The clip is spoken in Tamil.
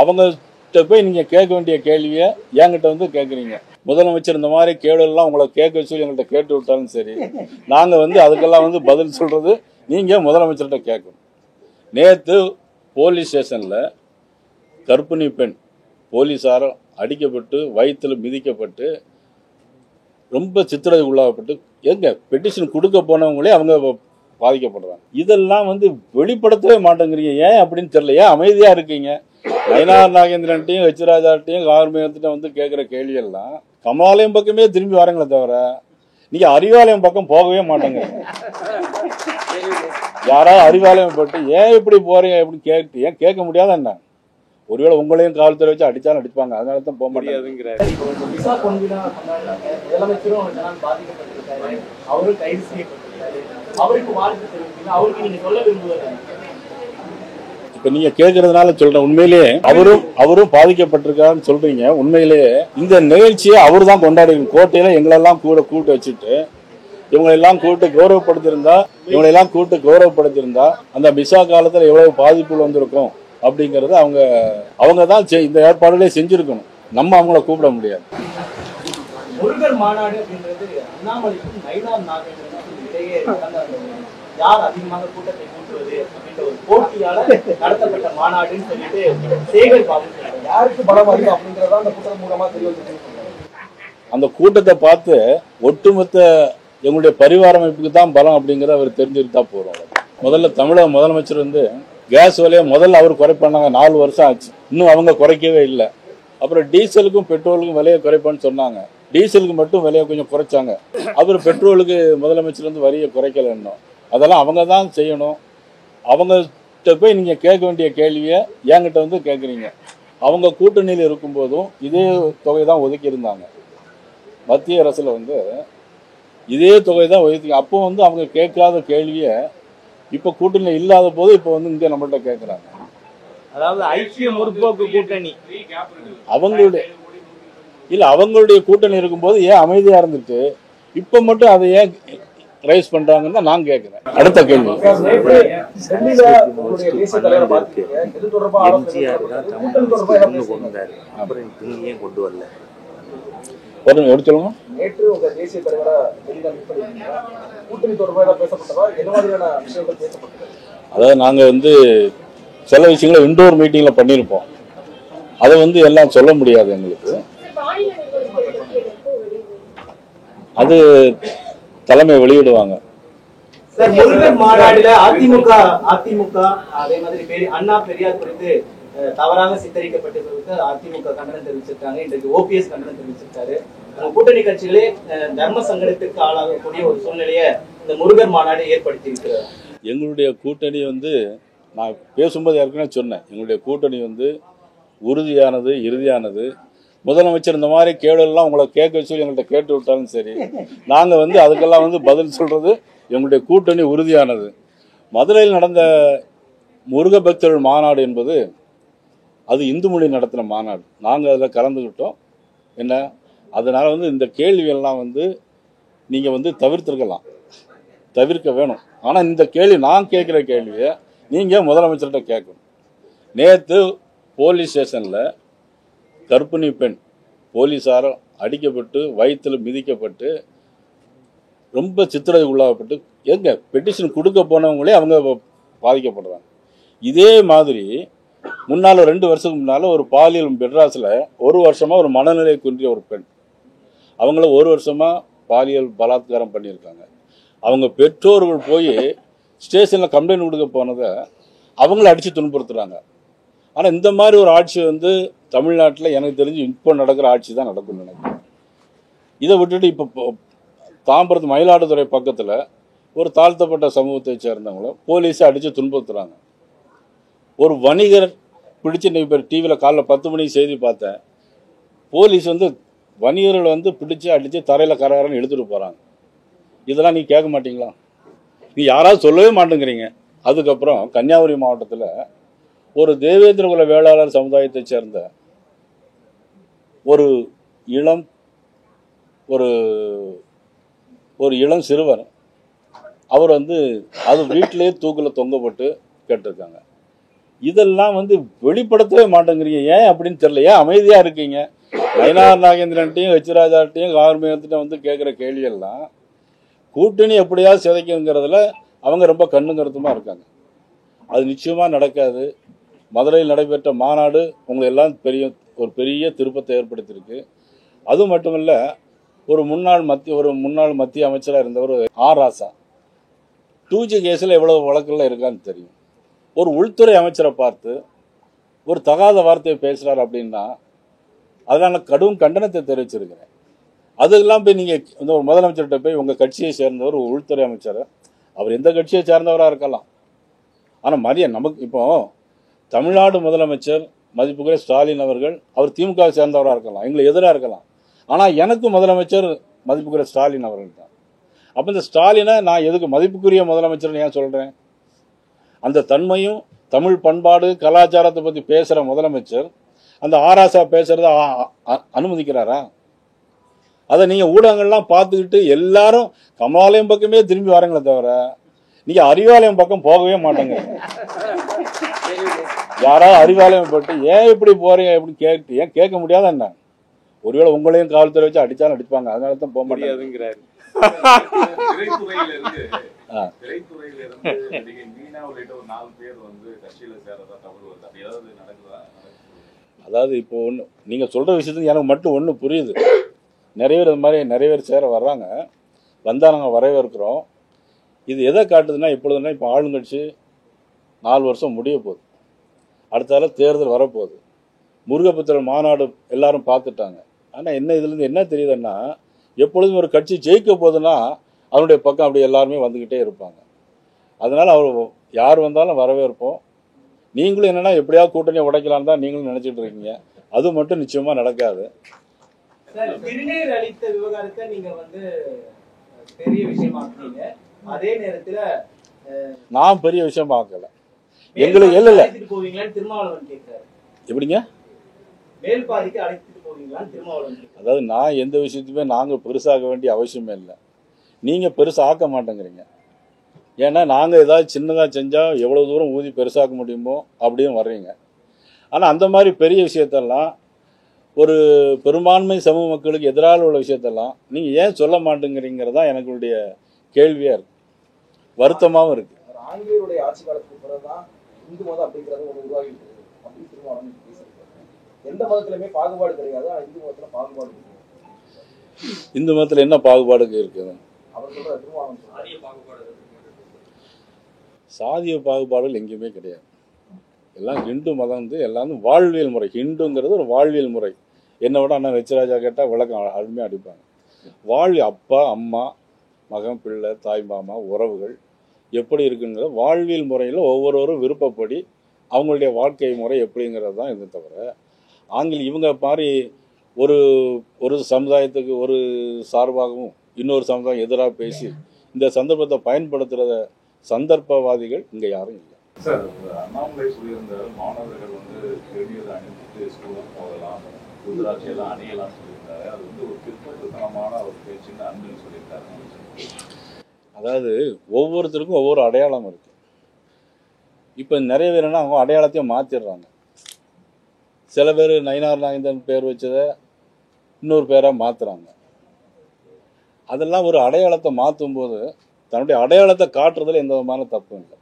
அவங்கள்ட்ட போய் நீங்கள் கேட்க வேண்டிய கேள்வியை என்கிட்ட வந்து கேட்குறீங்க. முதலமைச்சர் இந்த மாதிரி கேள்வியெல்லாம் உங்களை கேட்க வச்சு எங்கள்கிட்ட கேட்டு விட்டாலும் சரி, நாங்கள் வந்து அதுக்கெல்லாம் வந்து பதில் சொல்கிறது நீங்கள் முதலமைச்சர்கிட்ட கேட்கணும். நேற்று போலீஸ் ஸ்டேஷனில் கர்ப்பிணி பெண் போலீஸார் அடிக்கப்பட்டு வயிற்றில் மிதிக்கப்பட்டு ரொம்ப சித்திரவதை உள்ளாகப்பட்டு எங்க பெட்டிஷன் கொடுக்க போனவங்களே அவங்க பாதிக்கப்படுறாங்க. இதெல்லாம் வந்து வெளிப்படுத்தவே மாட்டேங்கிறீங்க. ஏன் அப்படின்னு தெரியல. ஏன் அமைதியா இருக்கீங்க? நயினார் நாகேந்திரன்ட்டையும் ஹெச்ராஜாட்டையும் கார்மேகத்திட்ட வந்து கேட்குற கேள்வியெல்லாம் கமலாலயம் பக்கமே திரும்பி வரங்களே தவிர நீங்க அறிவாலயம் பக்கம் போகவே மாட்டேங்கிறீங்க. யாராவது அறிவாலயம் போட்டு ஏன் இப்படி போறீங்க அப்படின்னு கேட்டு ஏன் கேட்க முடியாத என்ன? ஒருவேளை உங்களையும் காவல்துறை வச்சு அடிச்சாலும் அடிப்பாங்க. அதனால தான் போக முடியாதுங்கிறார். இப்ப நீங்க கேட்கறதுனால சொல்றேன். உண்மையிலேயே அவரும் பாதிக்கப்பட்டிருக்காருன்னு சொல்றீங்க. உண்மையிலேயே இந்த நிகழ்ச்சியை அவரு தான் கொண்டாடி கோட்டையில எங்களெல்லாம் கூட்டு வச்சுட்டு இவங்களெல்லாம் கௌரவப்படுத்திருந்தா அந்த மிசா காலத்துல எவ்வளவு பாதிப்புகள் வந்திருக்கும் அப்படிங்கறது அவங்க தான் இந்த ஏற்பாடுகளே செஞ்சிருக்கணும். நம்ம அவங்கள கூப்பிட முடியாது. முருகர் மாநாடு அப்படின்றது அண்ணாமலைக்கும் நயினார் நாகேந்திரனுக்கும் இடையே யார் அதிகமாக கூட்டத்தை கூட்டுவது அப்படின்ற ஒரு போட்டியால நடத்தப்பட்ட மாநாடுன்னு சொல்லிட்டு சேகர் பாபு யாருக்கு பலம் அதிகம் அப்படிங்கறத அந்த கூட்டம் மூலமா தெரிய வந்து அந்த கூட்டத்தை பார்த்து ஒட்டுமொத்த எங்களுடைய பரிவார அமைப்புக்கு தான் பலம் அப்படிங்கறத அவர் தெரிஞ்சுக்கிட்டா போறோம். முதல்ல தமிழக முதலமைச்சர் வந்து கேஸ் விலையை முதல்ல அவர் குறைப்பாங்க. 4 வருஷம் ஆச்சு, இன்னும் அவங்க குறைக்கவே இல்லை. அப்புறம் டீசலுக்கும் பெட்ரோலுக்கும் விலையை குறைப்பான்னு சொன்னாங்க. டீசலுக்கு மட்டும் விலையை கொஞ்சம் குறைச்சாங்க. அப்புறம் பெட்ரோலுக்கு முதலமைச்சர் வந்து வரியை குறைக்கல. இன்னும் அதெல்லாம் அவங்க தான் செய்யணும். அவங்கள்ட்ட போய் நீங்கள் கேட்க வேண்டிய கேள்வியை என்கிட்ட வந்து கேட்குறீங்க. அவங்க கூட்டணியில் இருக்கும்போதும் இதே தொகை தான் ஒதுக்கி இருந்தாங்க. மத்திய அரசில் வந்து இதே தொகை தான் ஒதுக்கி. அப்போ வந்து அவங்க கேட்காத கேள்வியை இப்போ கூட்டணியில் இல்லாத போது இப்போ வந்து இங்கே நம்மள்கிட்ட கேட்குறாங்க. அதாவது ஐக்கிய முற்போக்கு கூட்டணி அவங்களுடைய கூட்டணி இருக்கும்போது ஏன் அமைதியா இருந்துட்டு இப்ப மட்டும் அதை ஏன் ரைஸ் பண்றாங்கன்னு தான் நான் கேட்கிறேன். அடுத்த கேள்வி, சொல்லுங்க. அதாவது நாங்க வந்து சில விஷயங்களை இன்டோர் மீட்டிங்ல பண்ணியிருப்போம். அதை வந்து எல்லாம் சொல்ல முடியாது எங்களுக்கு. அது தலைமை வெளியிடுவாங்க. முருகன் மாநாடுல அதிமுக அதே மாதிரி அண்ணா பெரியார் குறித்து தவறாக சித்தரிக்கப்பட்டிருப்பதற்கு அதிமுக கண்டனம் தெரிவிச்சிருக்காங்க. இன்றைக்கு ஓபிஎஸ் கண்டனம் தெரிவிச்சிருக்காரு. கூட்டணி கட்சிகளே தர்ம சங்கடத்திற்கு ஆளாகக்கூடிய ஒரு சூழ்நிலையை இந்த முருகன் மாநாடு ஏற்படுத்தி இருக்கிறார். எங்களுடைய கூட்டணி வந்து நான் பேசும்போது ஏற்கனவே சொன்னேன். எங்களுடைய கூட்டணி வந்து உறுதியானது, இறுதியானது. முதலமைச்சர் இந்த மாதிரி கேள்வியெல்லாம் உங்களை கேட்க வச்சு எங்கள்கிட்ட கேட்டு விட்டாலும் சரி, நாங்கள் வந்து அதுக்கெல்லாம் வந்து பதில் சொல்றது எங்களுடைய கூட்டணி உறுதியானது. மதுரையில் நடந்த முருக பக்தர்கள் மாநாடு என்பது அது இந்து மொழி நடத்தின மாநாடு. நாங்கள் அதில் கலந்துக்கிட்டோம். என்ன அதனால வந்து இந்த கேள்வியெல்லாம் வந்து நீங்கள் வந்து தவிர்க்க வேணும். ஆனால் இந்த கேள்வி நான் கேட்குற கேள்வியை நீங்கள் முதலமைச்சர்கிட்ட கேட்கணும். நேற்று போலீஸ் ஸ்டேஷனில் கர்ப்பிணி பெண் போலீஸார் அடிக்கப்பட்டு வயிற்றில் மிதிக்கப்பட்டு ரொம்ப சித்திரவதை உள்ளாகப்பட்டு எங்க பெட்டிஷன் கொடுக்க போனவங்களே அவங்க பாதிக்கப்படுறாங்க. இதே மாதிரி முன்னால் 2 வருஷத்துக்கு முன்னால் ஒரு பாலியல் மெட்ராஸில் 1 வருஷமாக ஒரு மனநிலை குன்றிய ஒரு பெண், அவங்கள 1 வருஷமாக பாலியல் பலாத்காரம் பண்ணியிருக்காங்க. அவங்க பெற்றோர்கள் போய் ஸ்டேஷனில் கம்ப்ளைண்ட் கொடுக்க போனதை அவங்கள அடித்து துன்புறுத்துறாங்க. ஆனால் இந்த மாதிரி ஒரு ஆட்சி வந்து தமிழ்நாட்டில் எனக்கு தெரிஞ்சு இப்போ நடக்கிற ஆட்சி தான் நடக்கும்னு நினைக்கிறேன். இதை விட்டுட்டு இப்போ தாம்பரத்து மயிலாடுதுறை பக்கத்தில் ஒரு தாழ்த்தப்பட்ட சமூகத்தை சேர்ந்தவங்கள போலீஸை அடித்து துன்புறுத்துறாங்க. ஒரு வணிகர் பிடிச்சி இப்போ டிவியில் காலைல 10 மணிக்கு செய்தி பார்த்தேன். போலீஸ் வந்து வணிகர்கள் வந்து பிடிச்சி அடித்து தரையில் கரகரன்னு எடுத்துகிட்டு போகிறாங்க. இதெல்லாம் நீ கேட்க மாட்டீங்களா? நீ யாராவது சொல்லவே மாட்டேங்கிறீங்க. அதுக்கப்புறம் கன்னியாகுமரி மாவட்டத்தில் ஒரு தேவேந்திர குல வேளாளர் சமுதாயத்தை சேர்ந்த ஒரு இளம் சிறுவர், அவர் வந்து அது வீட்டிலேயே தூக்கில் தொங்கப்பட்டு கேட்டிருக்காங்க. இதெல்லாம் வந்து வெளிப்படுத்தவே மாட்டேங்கிறீங்க. ஏன் அப்படின்னு தெரியல. ஏன் அமைதியா இருக்கீங்க? நயினார் நாகேந்திரன்ட்டையும் ஹெச்ராஜாட்டையும் கவர்மெண்ட்கிட்ட வந்து கேட்குற கேள்வியெல்லாம் கூட்டணி எப்படியாவது சிதைக்குங்கிறதுல அவங்க ரொம்ப கண்ணு கருத்துமா இருக்காங்க. அது நிச்சயமா நடக்காது. மதுரையில் நடைபெற்ற மாநாடு உங்களை எல்லாம் ஒரு பெரிய திருப்பத்தை ஏற்படுத்தியிருக்கு. அது மட்டுமல்ல, ஒரு முன்னாள் மத்திய அமைச்சராக இருந்தவர் ஆர் ராசா 2G கேஸில் எவ்வளவு வழக்குகள் இருக்கான்னு தெரியும். ஒரு உள்துறை அமைச்சரை பார்த்து ஒரு தகாத வார்த்தையை பேசுறாரு அப்படின்னா அதனால கடும் கண்டனத்தை தெரிவிச்சிருக்கிறேன். அதெல்லாம் போய் நீங்க இந்த ஒரு முதலமைச்சர்கிட்ட போய் உங்க கட்சியை சேர்ந்தவர் ஒரு உள்துறை அமைச்சர், அவர் எந்த கட்சியை சேர்ந்தவராக இருக்கலாம், ஆனா நமக்கு இப்போ தமிழ்நாடு முதலமைச்சர் மதிப்புக்குரிய ஸ்டாலின் அவர்கள் அவர் திமுக சேர்ந்தவராக இருக்கலாம், எங்களுக்கு எதிராக இருக்கலாம். ஆனா எனக்கு முதலமைச்சர் மதிப்புக்குரிய ஸ்டாலின் அவர்கள் தான். அப்ப இந்த ஸ்டாலினை நான் எதுக்கு மதிப்புக்குரிய முதலமைச்சர் ஏன் சொல்றேன்? அந்த தன்மையும் தமிழ் பண்பாடு கலாச்சாரத்தை பத்தி பேசுற முதலமைச்சர் அந்த ஆராசா பேசுறத அனுமதிக்கிறாரா? அதை நீங்க ஊடகங்கள்லாம் பார்த்துக்கிட்டு எல்லாரும் கமலாலயம் பக்கமே திரும்பி வரங்களே தவிர நீங்க அறிவாலயம் பக்கம் போகவே மாட்டேங்க. யாராவது அறிவாலயம் போட்டு ஏன் இப்படி போறீங்க எப்படி ஏன் கேட்க முடியாத என்ன? ஒருவேளை உங்களையும் காவல்துறை வச்சு அடிச்சாலும் அடிப்பாங்க, அதனால தான் போக முடியாதுங்கிறாரு. அதாவது இப்போ ஒண்ணு நீங்க சொல்ற விஷயத்துக்கு எனக்கு மட்டும் ஒண்ணு புரியுது. நிறைய பேர் இந்த மாதிரி நிறைய பேர் சேர வர்றாங்க, வந்தா நாங்க வரவேற்கிறோம். இது எதை காட்டுதுன்னா இப்பொழுதுனா இப்போ ஆளுங்கட்சி 4 வருஷம் முடிய போகுது, அடுத்தால தேர்தல் வரப்போகுது, முருகபுத்திரன் மாநாடு எல்லாரும் பார்த்துட்டாங்க. ஆனா என்ன இதுல இருந்து என்ன தெரியுதுன்னா எப்பொழுதும் ஒரு கட்சி ஜெயிக்க போகுதுன்னா அவருடைய பக்கம் அப்படி எல்லாருமே வந்துகிட்டே இருப்பாங்க. அதனால அவர் யார் வந்தாலும் வரவேற்போம். நீங்களும் என்னன்னா எப்படியாவது கூட்டணியை உடைக்கலான்னு தான் நீங்களும் நினைச்சிட்டு இருக்கீங்க. அது மட்டும் நிச்சயமா நடக்காது. திருநீர் அளித்த விவகாரத்தை நீங்க வந்து பெரிய விஷயமாக்குறீங்க, அதே நேரத்துல நான் பெரிய விஷயம் பார்க்கல. எங்களுக்கு இல்ல போவீங்களான்னு திருமாவளவன் கேட்கிறாரு. எப்படிங்க மேல் பாதிக்கு அழைத்துட்டு போவீங்களான்னு திருமாவளவன். அதாவது நான் எந்த விஷயத்தையுமே நாங்க பெருசாக வேண்டிய அவசியமே இல்லை, நீங்க பெருசா ஆக்க மாட்டேங்கிறீங்க. ஏன்னா நாங்க ஏதாவது சின்னதா செஞ்சா எவ்வளவு தூரம் ஊதி பெருசாக்க முடியுமோ அப்படின்னு வர்றீங்க. ஆனா அந்த மாதிரி பெரிய விஷயத்தெல்லாம் ஒரு பெரும்பான்மை சமூக மக்களுக்கு எதிராக உள்ள விஷயத்தெல்லாம் நீங்க ஏன் சொல்ல மாட்டேங்கிறீங்கிறதா எனக்குடைய கேள்வியா இருக்கு, வருத்தமாவும் இருக்கு. ஆங்கிலேயருடைய ஆட்சி காலத்துக்கு பிறகுதான் இந்து மதம் அப்படிங்கிறது ஒன்று உருவாகி இருக்குது அப்படின்னு திருமாவளவன் பேசியிருக்காங்க. எந்த மதத்திலுமே பாகுபாடு கிடையாது, இந்து மதத்துல பாகுபாடு இருக்கு. இந்து மதத்துல என்ன பாகுபாடு இருக்குது? அவர் சொல்ற திருமாவளவன் சாதிய பாகுபாடுகள் எங்கேயுமே கிடையாது. எல்லாம் ஹிந்து மதம் வந்து எல்லாம் வாழ்வியல் முறை. ஹிந்துங்கிறது ஒரு வாழ்வியல் முறை. என்னை விட அண்ணன் ஹெச்ராஜா கேட்டால் விளக்கம் அருமையாக அடிப்பாங்க. அப்பா அம்மா மகன் பிள்ளை தாய் மாமா உறவுகள் எப்படி இருக்குங்கிற வாழ்வியல் முறையில் ஒவ்வொருவரும் விருப்பப்படி அவங்களுடைய வாழ்க்கை முறை எப்படிங்கிறது தான் இது தவிர இவங்க மாதிரி ஒரு சமுதாயத்துக்கு ஒரு சார்பாகவும் இன்னொரு சமுதாயம் எதிராக பேசி இந்த சந்தர்ப்பத்தை பயன்படுத்துகிற சந்தர்ப்பவாதிகள் இங்கே யாரும் இல்லை. சார், அண்ணாமலை சொல்லியிருந்தாரு மாணவர்கள் வந்து திருநீர் அணிந்துட்டு ஸ்கூலுக்கு போகலாம், ருத்ராட்சியெல்லாம் அணியலாம் சொல்லியிருந்தாரு. அது வந்து ஒரு பிற்படுத்தனமான ஒரு பேச்சுன்னு அன்புன்னு சொல்லியிருக்காரு. அதாவது ஒவ்வொருத்தருக்கும் ஒவ்வொரு அடையாளம் இருக்கு. இப்போ நிறைய பேர் என்ன அவங்க அடையாளத்தையும் மாற்றிடுறாங்க. சில பேர் நயினார் நாகேந்திரன் பேர் வச்சதை இன்னொரு பேராக மாற்றுறாங்க. அதெல்லாம் ஒரு அடையாளத்தை மாற்றும் போது தன்னுடைய அடையாளத்தை காட்டுறதுல எந்த விதமான தப்பும் இல்லை.